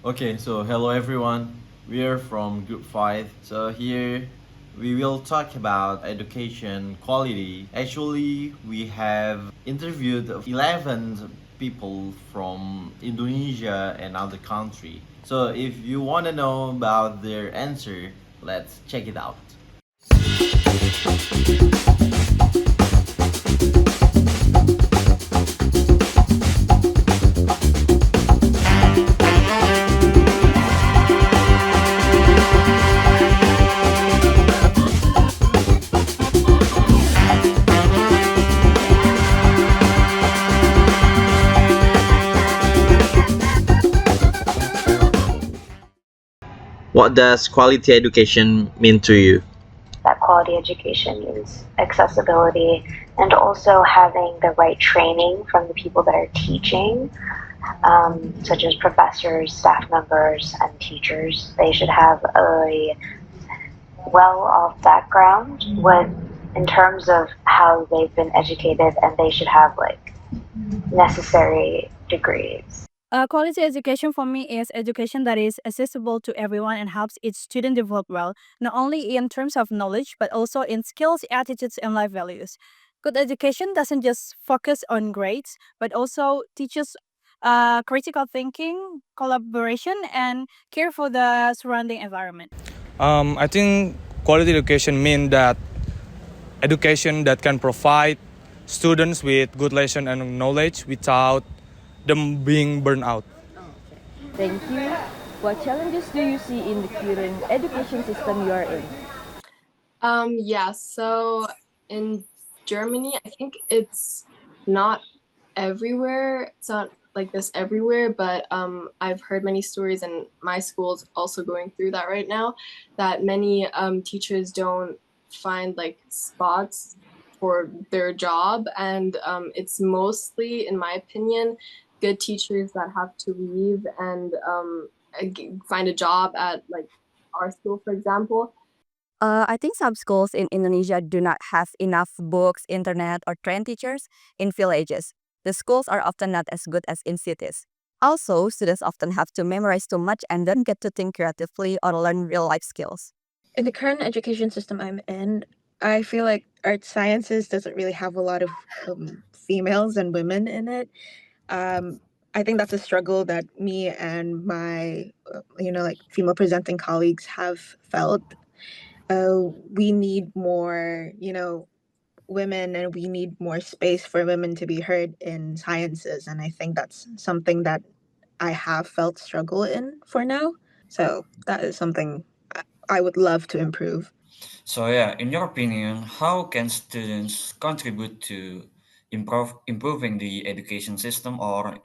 Okay, so hello everyone. We are from Group 5. So here we will talk about education quality. Actually, we have interviewed 11 people from Indonesia and other country. So if you want to know about their answer, let's check it out. What does quality education mean to you? That quality education means accessibility and also having the right training from the people that are teaching, such as professors, staff members, and teachers. They should have a well off background with in terms of how they've been educated, and they should have like necessary degrees. Quality education for me is education that is accessible to everyone and helps each student develop well, not only in terms of knowledge, but also in skills, attitudes, and life values. Good education doesn't just focus on grades, but also teaches critical thinking, collaboration, and care for the surrounding environment. I think quality education means that education that can provide students with good lesson and knowledge without them being burned out. Thank you. What challenges do you see in the current education system you are in? Yeah, so in Germany, I think it's not everywhere. It's not like this everywhere, but I've heard many stories, and my school's also going through that right now, that many teachers don't find like spots for their job, and it's mostly, in my opinion, good teachers that have to leave and find a job at like our school, for example. I think some schools in Indonesia do not have enough books, internet, or trained teachers in villages. The schools are often not as good as in cities. Also, students often have to memorize too much and don't get to think creatively or learn real life skills. In the current education system I'm in, I feel like art sciences doesn't really have a lot of females and women in it. I think that's a struggle that me and my, like female presenting colleagues have felt. We need more, women, and we need more space for women to be heard in sciences. And I think that's something that I have felt struggle in for now. So that is something I would love to improve. So yeah, in your opinion, how can students contribute to improving the education system, or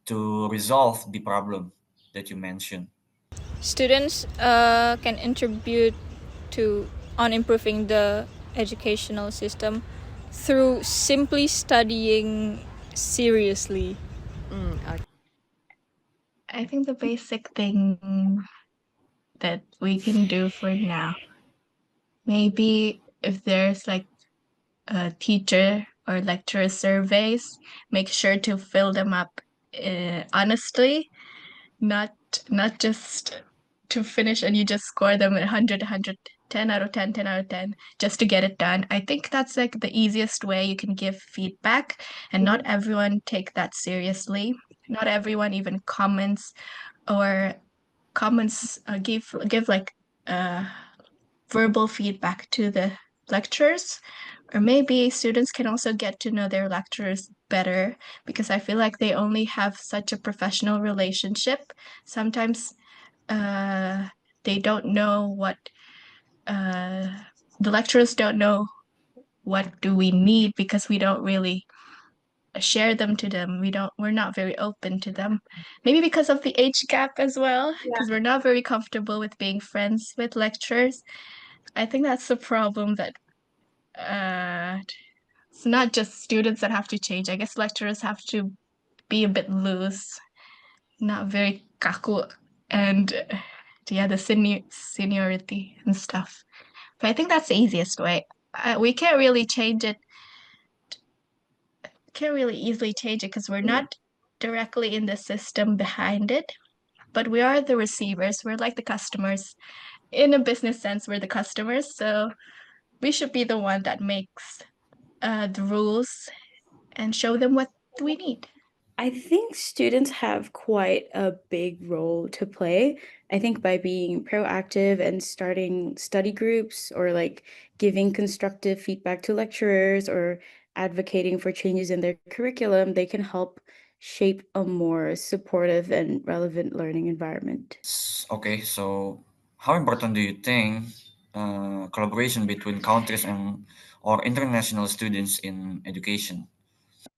to resolve the problem that you mentioned? Students can contribute to on improving the educational system through simply studying seriously. I think the basic thing that we can do for now, maybe if there's like a teacher or lecturer surveys, make sure to fill them up honestly, not not just to finish and you just score them at 100, 10 out of 10, 10 out of 10, just to get it done. I think that's like the easiest way you can give feedback, and not everyone take that seriously. Not everyone even comments or give like verbal feedback to the lecturers, or maybe students can also get to know their lecturers better, because I feel like they only have such a professional relationship. Sometimes they don't know what the lecturers don't know what do we need, because we don't really share them to them. We're not very open to them. Maybe because of the age gap as well, because we're not very comfortable with being friends with lecturers. I think that's the problem, that it's not just students that have to change. I guess lecturers have to be a bit loose, not very kaku, and yeah, the seniority and stuff. But I think that's the easiest way. We can't really change it. Can't really easily change it because we're not directly in the system behind it. but we are the receivers. We're like the customers. In a business sense, we're the customers, so we should be the one that makes the rules and show them what we need. I think students have quite a big role to play. I think by being proactive and starting study groups or like giving constructive feedback to lecturers or advocating for changes in their curriculum, they can help shape a more supportive and relevant learning environment. Okay, so how important do you think collaboration between countries and or international students in education?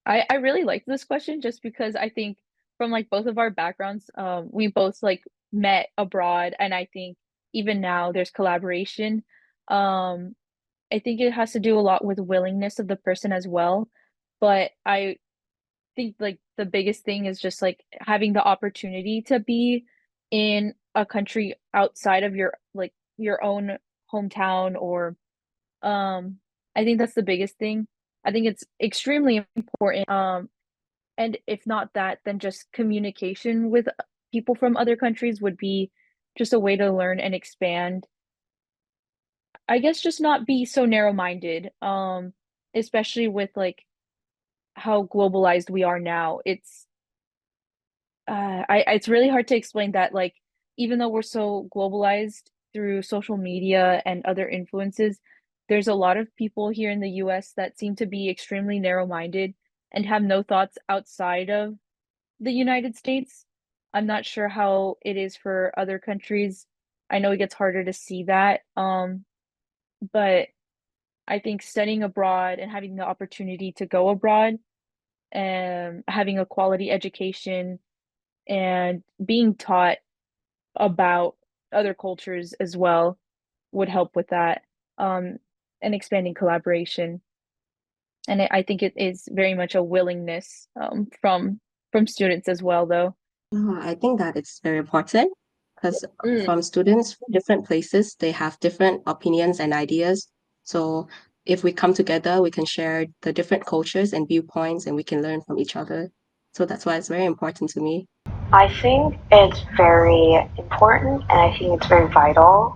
I really like this question just because I think from like both of our backgrounds, we both like met abroad, and I think even now there's collaboration. Um, I think it has to do a lot with willingness of the person as well, but I think like the biggest thing is just like having the opportunity to be in a country outside of your like your own hometown or I think that's the biggest thing. I think it's extremely important. And if not that, then just communication with people from other countries would be just a way to learn and expand. I guess just not be so narrow-minded, especially with like how globalized we are now. It's really hard to explain that like even though we're so globalized through social media and other influences, there's a lot of people here in the US that seem to be extremely narrow-minded and have no thoughts outside of the United States. I'm not sure how it is for other countries. I know it gets harder to see that, but I think studying abroad and having the opportunity to go abroad and having a quality education and being taught about other cultures as well would help with that, um, and expanding collaboration. And I think it is very much a willingness from students as well, though. I think that it's very important because Mm. from students from different places, they have different opinions and ideas. So if we come together, we can share the different cultures and viewpoints and we can learn from each other. So that's why it's very important to me. I think it's very important and I think it's very vital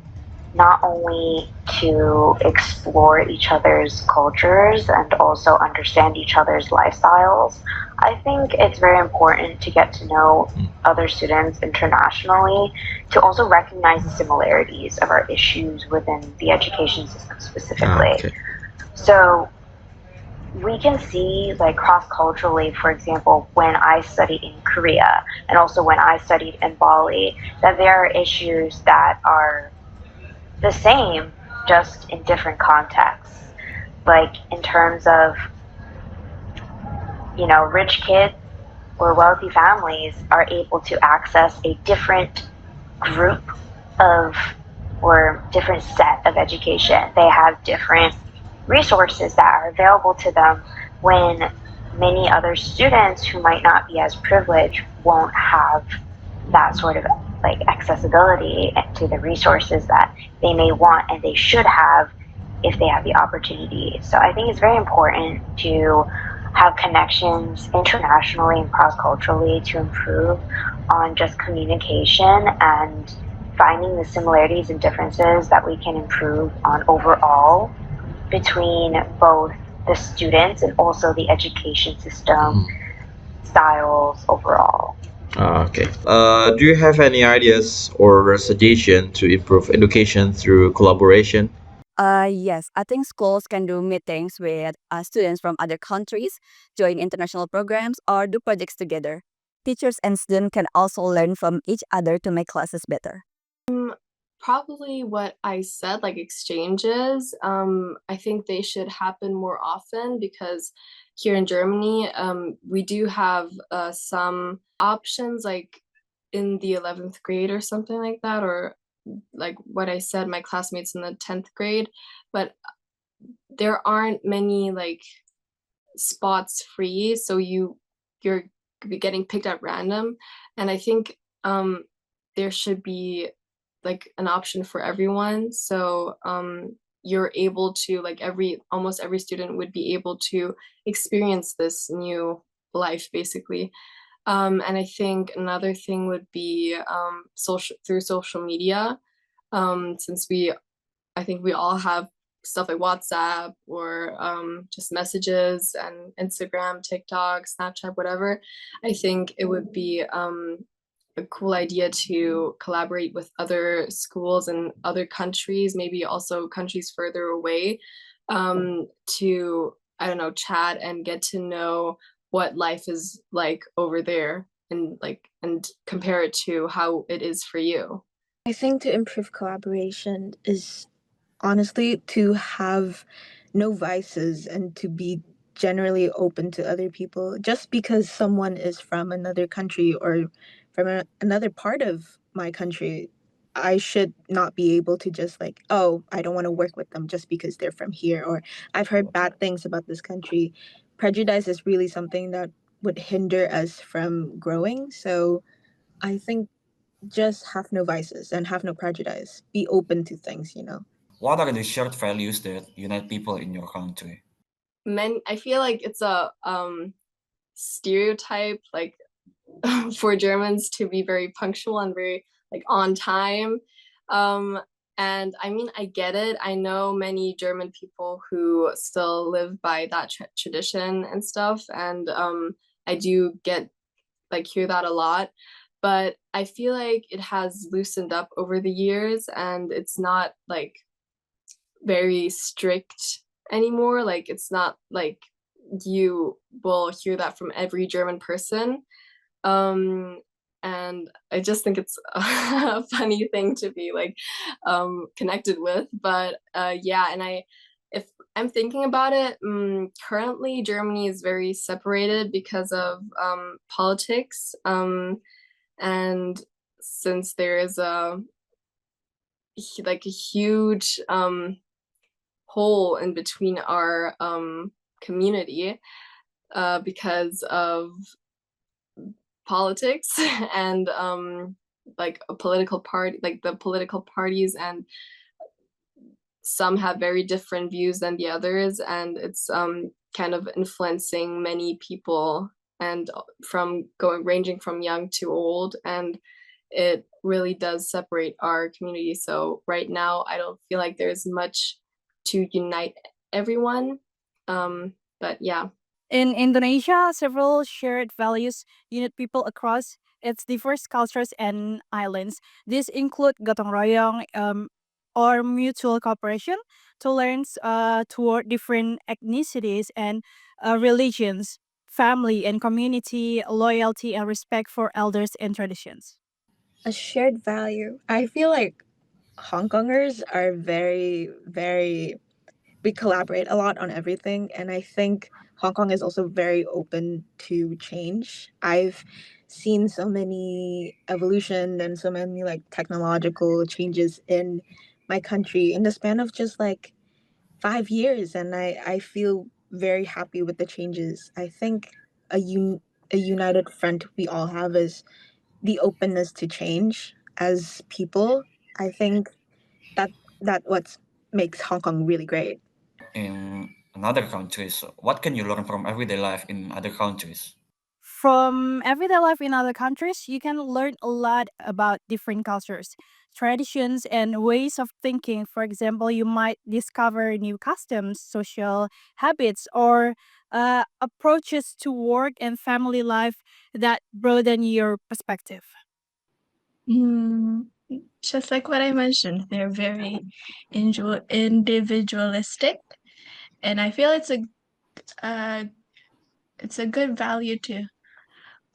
not only to explore each other's cultures and also understand each other's lifestyles. I think it's very important to get to know other students internationally, to also recognize the similarities of our issues within the education system specifically. Okay. So we can see like cross-culturally, for example, when I studied in Korea and also when I studied in Bali, that there are issues that are the same, just in different contexts. Like in terms of, rich kids or wealthy families are able to access a different group of or different set of education. They have different resources that are available to them when many other students who might not be as privileged won't have that sort of like accessibility to the resources that they may want and they should have if they have the opportunity. So I think it's very important to have connections internationally and cross-culturally to improve on just communication and finding the similarities and differences that we can improve on overall between both the students and also the education system styles overall. Okay. Do you have any ideas or suggestion to improve education through collaboration? Yes, I think schools can do meetings with students from other countries, join international programs, or do projects together. Teachers and students can also learn from each other to make classes better. Probably what I said, like exchanges. I think they should happen more often because here in Germany, we do have some options like in the 11th grade or something like that, or like what I said, my classmates in the 10th grade, but there aren't many like spots free, so you're getting picked at random, and I think there should be like an option for everyone, so you're able to like almost every student would be able to experience this new life basically. And I think another thing would be through social media, since I think we all have stuff like WhatsApp or just messages and Instagram, TikTok, Snapchat, whatever. I think it would be a cool idea to collaborate with other schools in other countries, maybe also countries further away, to, I don't know, chat and get to know what life is like over there and compare it to how it is for you. I think to improve collaboration is honestly to have no vices and to be generally open to other people. Just because someone is from another country or from another part of my country, I should not be able to just like, oh, I don't want to work with them just because they're from here, or I've heard bad things about this country. Prejudice is really something that would hinder us from growing. So I think just have no vices and have no prejudice. Be open to things, you know. What are the shared values that unite people in your country? I feel like it's a stereotype, like for Germans to be very punctual and very like on time. Um, and I mean, I get it. I know many German people who still live by that tradition and stuff, and I do get like hear that a lot. But I feel like it has loosened up over the years, and it's not like very strict anymore. Like it's not like you will hear that from every German person. Um, and I just think it's a funny thing to be like connected with. But yeah, and if I'm thinking about it, currently Germany is very separated because of politics. And since there is a huge hole in between our community because of politics and like a political party, like the political parties, and some have very different views than the others, and it's kind of influencing many people, and from ranging from young to old, and it really does separate our community. So right now I don't feel like there's much to unite everyone. But yeah. In Indonesia, several shared values unite people across its diverse cultures and islands. These include gotong royong, or mutual cooperation, tolerance toward different ethnicities and religions, family and community, loyalty and respect for elders and traditions. A shared value. I feel like Hong Kongers are we collaborate a lot on everything. And I think Hong Kong is also very open to change. I've seen so many evolution and so many like technological changes in my country in the span of just like 5 years. And I feel very happy with the changes. I think a united front we all have is the openness to change as people. I think that what makes Hong Kong really great. In another countries, what can you learn from everyday life in other countries? From everyday life in other countries, you can learn a lot about different cultures, traditions, and ways of thinking. For example, you might discover new customs, social habits, or approaches to work and family life that broaden your perspective. Mm, just like what I mentioned, they're very individualistic, and I feel uh, it's a good value to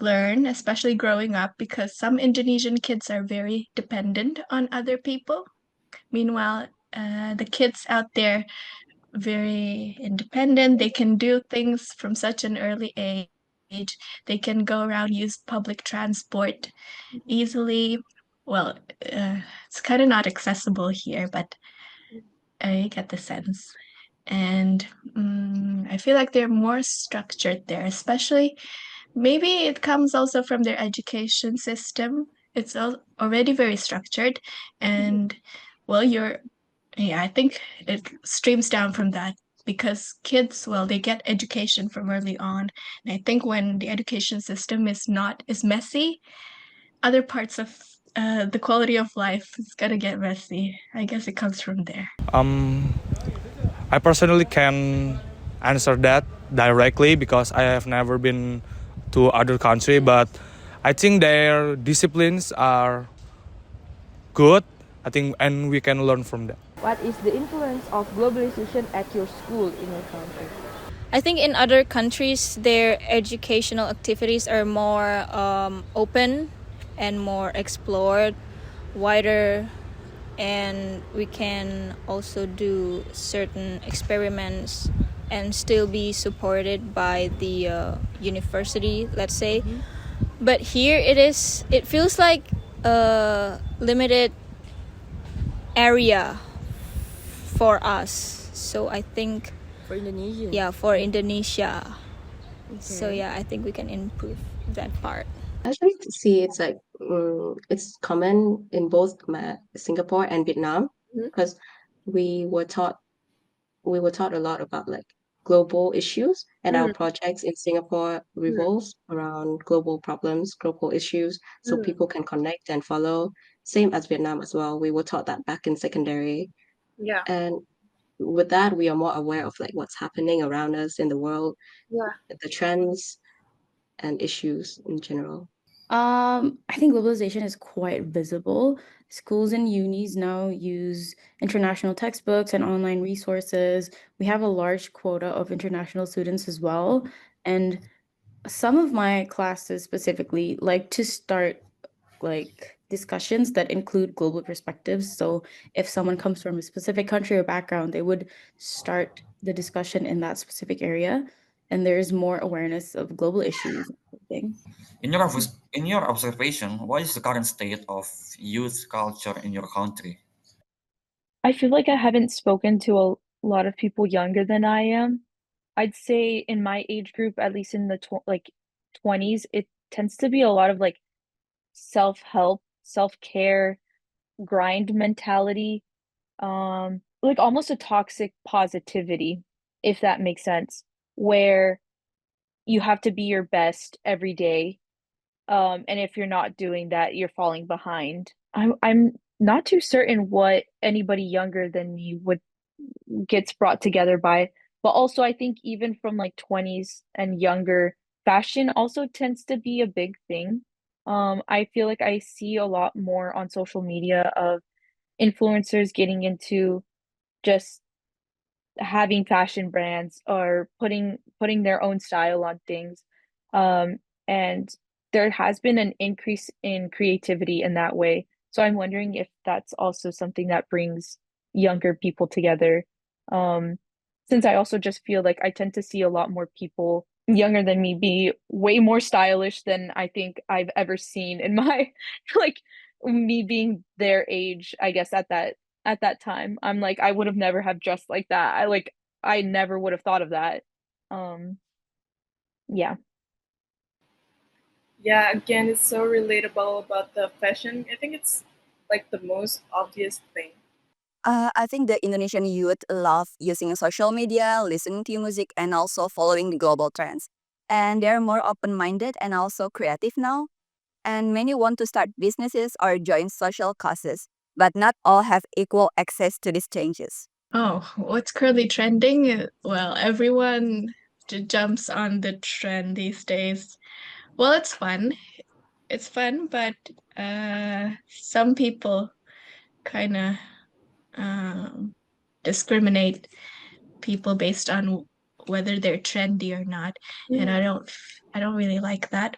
learn, especially growing up, because some Indonesian kids are very dependent on other people. Meanwhile, the kids out there very independent. They can do things from such an early age. They can go around, use public transport easily. Well, it's kind of not accessible here, but I get the sense. And I feel like they're more structured there, especially maybe it comes also from their education system. It's already very structured, and well, yeah, I think it streams down from that. because kids, well, they get education from early on. And I think when the education system is not as messy, other parts of the quality of life is gonna get messy. I guess it comes from there. I personally can answer that directly because I have never been to other country, but I think their disciplines are good. I think, and we can learn from that. What is the influence of globalization at your school in your country? I think in other countries, their educational activities are more open and more explored, wider, and we can also do certain experiments and still be supported by the university, let's say. But here it feels like a limited area for us. So I think For Indonesia? yeah, for Indonesia. Okay. So yeah, I think we can improve that part. Actually, to see it's like it's common in both Singapore and Vietnam because we were taught a lot about like global issues, and our projects in Singapore revolves around global problems, global issues, so people can connect and follow. Same as Vietnam as well. We were taught that back in secondary, Yeah. and with that, we are more aware of like what's happening around us in the world, the trends and issues in general. I think globalization is quite visible. Schools and unis now use international textbooks and online resources. We have a large quota of international students as well. And some of my classes specifically like to start like discussions that include global perspectives. So if someone comes from a specific country or background, they would start the discussion in that specific area. And there's more awareness of global issues. I think. In your observation, what is the current state of youth culture in your country? I feel like I haven't spoken to a lot of people younger than I am. I'd say in my age group, at least in the 20s, it tends to be a lot of like self-help, self-care, grind mentality, like almost a toxic positivity, if that makes sense, where you have to be your best every day. And if you're not doing that, you're falling behind. I'm not too certain what anybody younger than me would gets brought together by, but also I think even from like 20s and younger, fashion also tends to be a big thing. I feel like I see a lot more on social media of influencers getting into just having fashion brands or putting their own style on things. And there has been an increase in creativity in that way. So I'm wondering if that's also something that brings younger people together. Um, since I also just feel like I tend to see a lot more people younger than me be way more stylish than I think I've ever seen in my like me being their age, I guess at that time. I'm like, I would have never have dressed like that. I never would have thought of that. Um, yeah. Yeah, again, it's so relatable about the fashion. I think it's like the most obvious thing. I think the Indonesian youth love using social media, listening to music, and also following the global trends. And they're more open minded and also creative now. And many want to start businesses or join social causes, but not all have equal access to these changes. Oh, what's currently trending? Well, everyone jumps on the trend these days. Well, it's fun. It's fun, but some people kind of discriminate people based on whether they're trendy or not, and I don't really like that.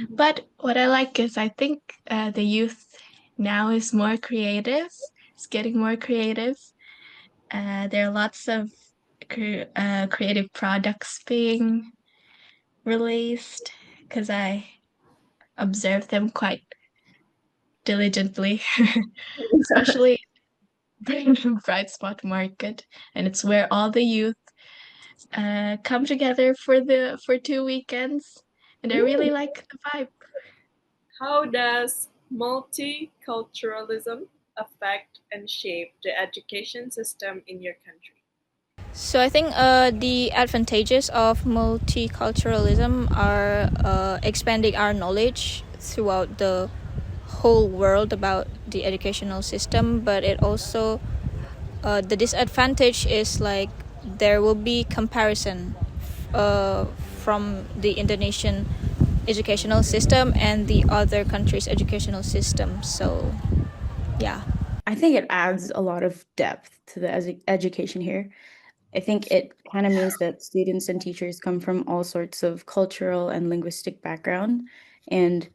But what I like is I think the youth now is more creative. It's getting more creative. There are lots of creative products being released because I observe them quite diligently, especially Bright Spot Market, and it's where all the youth come together for 2 weekends, and I really like the vibe. How does multiculturalism affect and shape the education system in your country? So I think the advantages of multiculturalism are expanding our knowledge throughout the whole world about the educational system, but it also the disadvantage is like there will be comparison from the Indonesian educational system and the other countries' educational system. So, yeah. I think it adds a lot of depth to the education here. I think it kind of means that students and teachers come from all sorts of cultural and linguistic background, and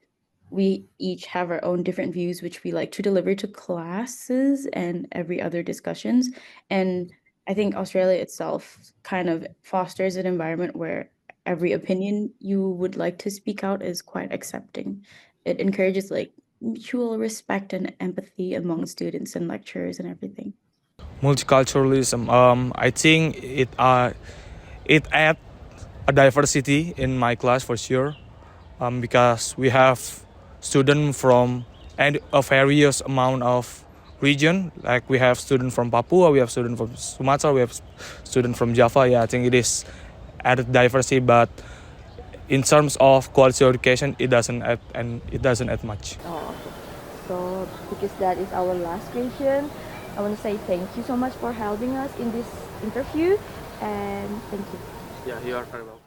we each have our own different views, which we like to deliver to classes and every other discussions. And I think Australia itself kind of fosters an environment where every opinion you would like to speak out is quite accepting. It encourages like mutual respect and empathy among students and lecturers and everything. Multiculturalism, I think it adds a diversity in my class for sure, because we have students from a various amount of region. Like we have students from Papua, we have students from Sumatra, we have students from Java. Yeah, I think it is added diversity, but in terms of quality education, it doesn't add much. Oh, okay. So because that is our last question, I want to say thank you so much for helping us in this interview, and thank you. Yeah, you are very welcome.